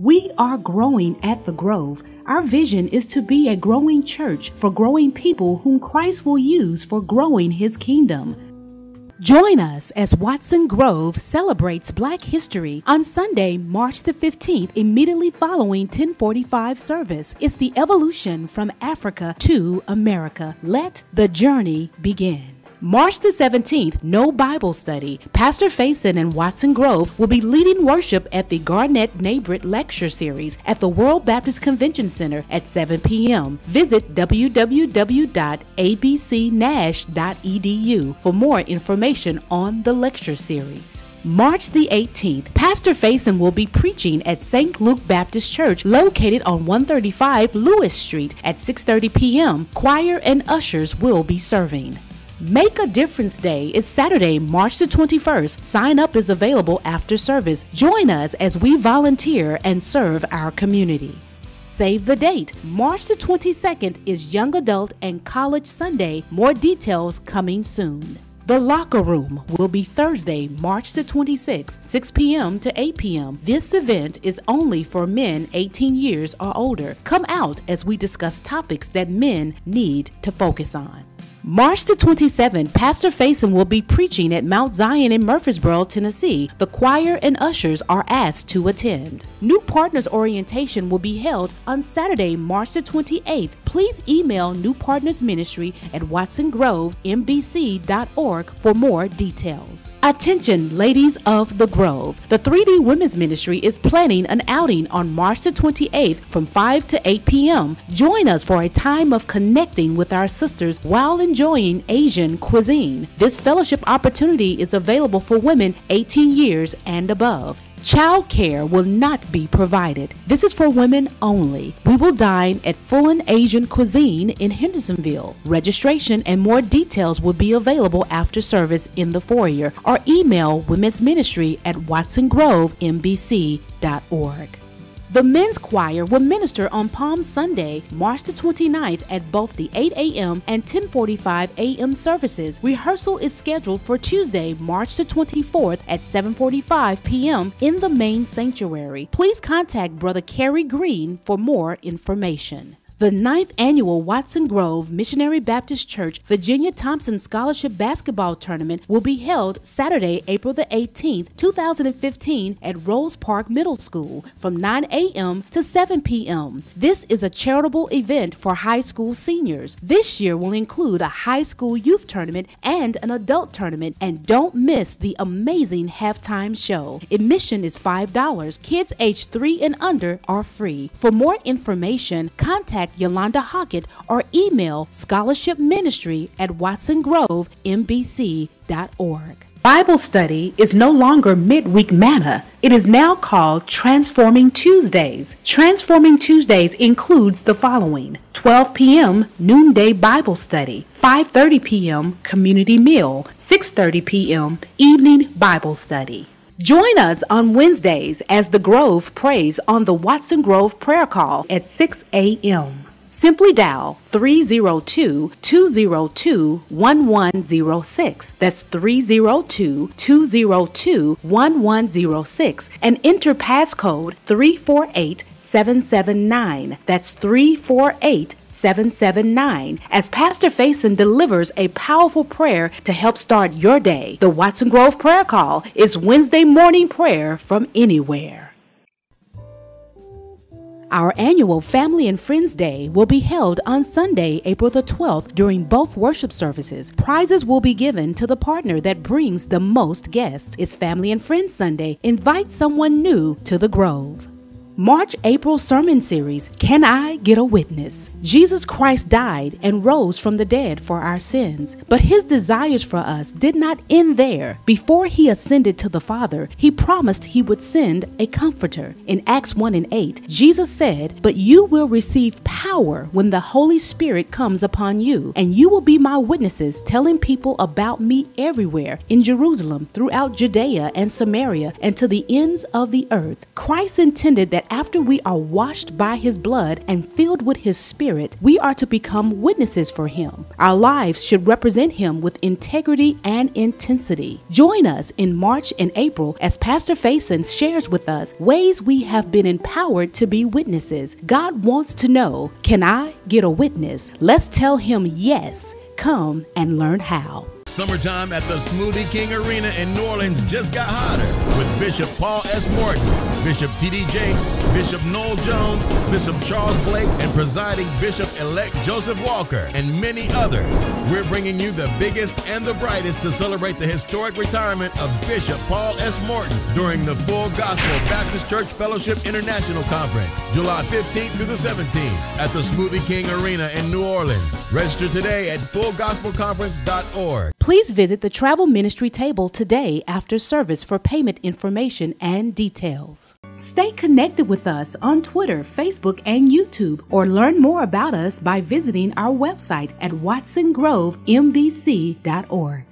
We are growing at the Grove. Our vision is to be a growing church for growing people whom Christ will use for growing his kingdom. Join us as Watson Grove celebrates Black History on Sunday, March the 15th, immediately following 1045 service. It's the evolution from Africa to America. Let the journey begin. March the 17th, no Bible study. Pastor Faison and Watson Grove will be leading worship at the Garnett Nabrett Lecture Series at the World Baptist Convention Center at 7 p.m. Visit www.abcnash.edu for more information on the lecture series. March the 18th, Pastor Faison will be preaching at St. Luke Baptist Church located on 135 Lewis Street at 6:30 p.m. Choir and ushers will be serving. Make a Difference Day is Saturday, March the 21st. Sign up is available after service. Join us as we volunteer and serve our community. Save the date. March the 22nd is Young Adult and College Sunday. More details coming soon. The Locker Room will be Thursday, March the 26th, 6 p.m. to 8 p.m. This event is only for men 18 years or older. Come out as we discuss topics that men need to focus on. March the 27th, Pastor Faison will be preaching at Mount Zion in Murfreesboro, Tennessee. The choir and ushers are asked to attend. New Partners Orientation will be held on Saturday, March the 28th. Please email New Partners Ministry at watsongrovembc.org for more details. Attention, ladies of the Grove. The 3D Women's Ministry is planning an outing on March the 28th from 5 to 8 p.m. Join us for a time of connecting with our sisters while enjoying Asian cuisine. This fellowship opportunity is available for women 18 years and above. Child care will not be provided. This is for women only. We will dine at Fullen Asian Cuisine in Hendersonville. Registration and more details will be available after service in the foyer or email Women's Ministry at watsongrovembc.org. The men's choir will minister on Palm Sunday, March the 29th at both the 8 a.m. and 10:45 a.m. services. Rehearsal is scheduled for Tuesday, March the 24th at 7:45 p.m. in the main sanctuary. Please contact Brother Kerry Green for more information. The 9th Annual Watson Grove Missionary Baptist Church Virginia Thompson Scholarship Basketball Tournament will be held Saturday, April the 18th, 2015 at Rose Park Middle School from 9 a.m. to 7 p.m. This is a charitable event for high school seniors. This year will include a high school youth tournament and an adult tournament, and don't miss the amazing halftime show. Admission is $5. Kids aged 3 and under are free. For more information, contact Yolanda Hockett or email scholarshipministry@watsongrovembc.org. Bible study is no longer midweek manna. It is now called Transforming Tuesdays. Transforming Tuesdays includes the following: 12 p.m. noonday Bible study, 5:30 p.m. community meal, 6:30 p.m. evening Bible study. Join us on Wednesdays as the Grove prays on the Watson Grove prayer call at 6 a.m. Simply dial 302-202-1106. That's 302-202-1106 and enter passcode 348779. That's 348779 as Pastor Faison delivers a powerful prayer to help start your day. The Watson Grove prayer call is Wednesday morning prayer from anywhere. Our annual Family and Friends Day will be held on Sunday, April the 12th during both worship services. Prizes will be given to the partner that brings the most guests. It's Family and Friends Sunday. Invite someone new to the Grove. March-April Sermon Series, Can I Get a Witness? Jesus Christ died and rose from the dead for our sins, but his desires for us did not end there. Before he ascended to the Father, he promised he would send a comforter. In Acts 1:8, Jesus said, "But you will receive power when the Holy Spirit comes upon you, and you will be my witnesses, telling people about me everywhere, in Jerusalem, throughout Judea and Samaria, and to the ends of the earth." Christ intended that after we are washed by his blood and filled with his spirit, we are to become witnesses for him. Our lives should represent him with integrity and intensity. Join us in March and April as Pastor Faison shares with us ways we have been empowered to be witnesses. God wants to know, can I get a witness? Let's tell him yes. Come and learn how. Summertime at the Smoothie King Arena in New Orleans just got hotter with Bishop Paul S. Morton, Bishop T.D. Jakes, Bishop Noel Jones, Bishop Charles Blake, and presiding Bishop-elect Joseph Walker, and many others. We're bringing you the biggest and the brightest to celebrate the historic retirement of Bishop Paul S. Morton during the Full Gospel Baptist Church Fellowship International Conference, July 15th through the 17th at the Smoothie King Arena in New Orleans. Register today at fullgospelconference.org. Please visit the travel ministry table today after service for payment information and details. Stay connected with us on Twitter, Facebook, and YouTube, or learn more about us by visiting our website at watsongrovembc.org.